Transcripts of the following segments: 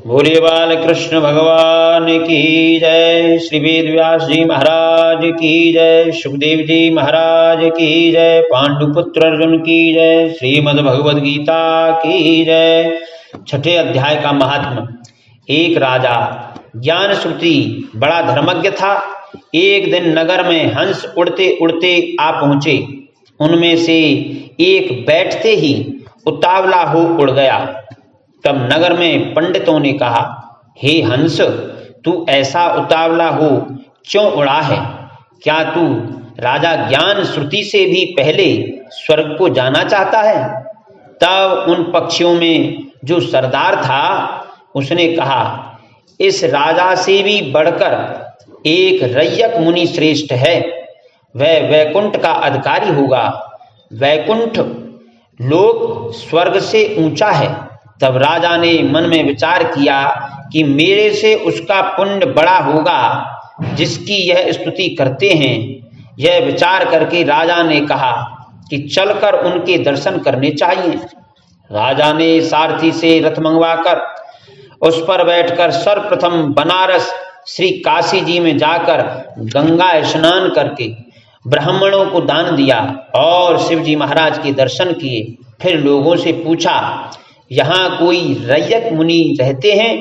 बोलिए बाल कृष्ण भगवान की जय। श्री वेद व्यास जी महाराज की जय। सुखदेव जी महाराज की जय। पांडुपुत्र अर्जुन की जय। श्रीमद् भगवद गीता की जय। छठे अध्याय का महात्म। एक राजा ज्ञान श्रुति बड़ा धर्मज्ञ था। एक दिन नगर में हंस उड़ते उड़ते आ पहुंचे। उनमें से एक बैठते ही उतावला हो उड़ गया। तब नगर में पंडितों ने कहा, हे हंस, तू ऐसा उतावला हो क्यों उड़ा है? क्या तू राजा ज्ञान श्रुति से भी पहले स्वर्ग को जाना चाहता है? तब उन पक्षियों में जो सरदार था उसने कहा, इस राजा से भी बढ़कर एक रैयक मुनि श्रेष्ठ है। वह वैकुंठ का अधिकारी होगा। वैकुंठ लोक स्वर्ग से ऊंचा है। तब राजा ने मन में विचार किया कि मेरे से उसका पुण्य बड़ा होगा जिसकी यह स्तुति करते हैं। यह विचार करके राजा ने कहा कि चलकर उनके दर्शन करने चाहिए। राजा ने सारथी से रथ मंगवाकर उस पर बैठकर सर्वप्रथम बनारस श्री काशी जी में जाकर गंगा स्नान करके ब्राह्मणों को दान दिया और शिव जी महाराज के दर्शन किए। फिर लोगों से पूछा, यहाँ कोई रैयक मुनि रहते हैं?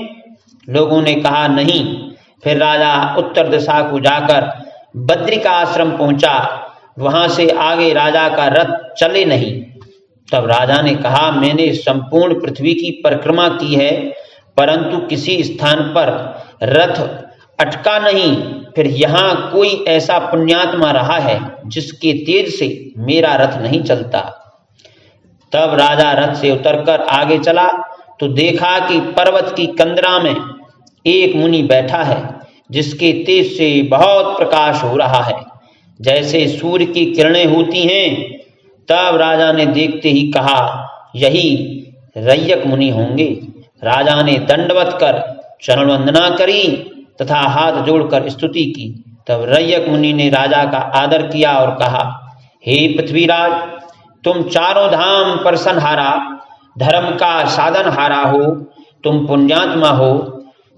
लोगों ने कहा, नहीं। फिर राजा उत्तर दिशा को जाकर बद्रिका आश्रम पहुंचा। वहां से आगे राजा का रथ चले नहीं। तब राजा ने कहा, मैंने संपूर्ण पृथ्वी की परिक्रमा की है, परंतु किसी स्थान पर रथ अटका नहीं। फिर यहाँ कोई ऐसा पुण्यात्मा रहा है जिसके तेज से मेरा रथ नहीं चलता। तब राजा रथ से उतरकर आगे चला तो देखा कि पर्वत की कंदरा में एक मुनि बैठा है जिसके तेज से बहुत प्रकाश हो रहा है, जैसे सूर्य की किरणें होती हैं। तब राजा ने देखते ही कहा, यही रैयक मुनि होंगे। राजा ने दंडवत कर चरण वंदना करी तथा हाथ जोड़कर स्तुति की। तब रैयक मुनि ने राजा का आदर किया और कहा, हे पृथ्वीराज, तुम चारों धाम पर संहारा, धर्म का साधन हारा हो, तुम पुण्यात्मा हो।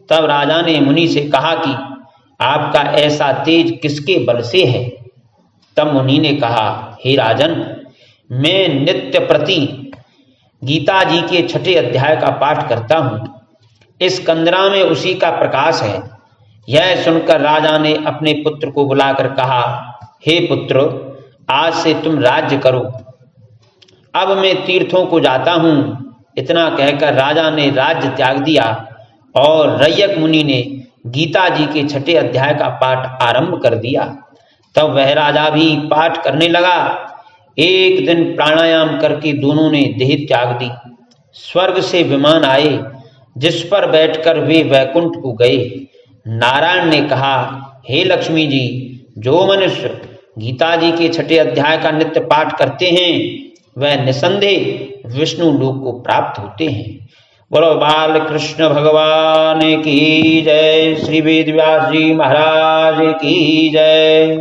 तब राजा ने मुनि से कहा कि आपका ऐसा तेज किसके बल से है? तब मुनि ने कहा, हे राजन, मैं नित्य प्रति गीता जी के छठे अध्याय का पाठ करता हूँ। इस कंदरा में उसी का प्रकाश है। यह सुनकर राजा ने अपने पुत्र को बुलाकर कहा, हे पुत्र, आज से तुम राज्य करो। अब मैं तीर्थों को जाता हूँ। इतना कहकर राजा ने राज्य त्याग दिया और रैयक मुनि ने गीता जी के छठे अध्याय का पाठ आरंभ कर दिया। तब वह राजा भी पाठ करने लगा। एक दिन प्राणायाम करके दोनों ने देह त्याग दी। स्वर्ग से विमान आए जिस पर बैठकर वे वैकुंठ को गए। नारायण ने कहा, हे लक्ष्मी जी, जो मनुष्य गीता जी के छठे अध्याय का नित्य पाठ करते हैं वह निसंदेह विष्णु लोक को प्राप्त होते हैं। बोलो बाल कृष्ण भगवान की जय। श्री वेद व्यास जी महाराज की जय।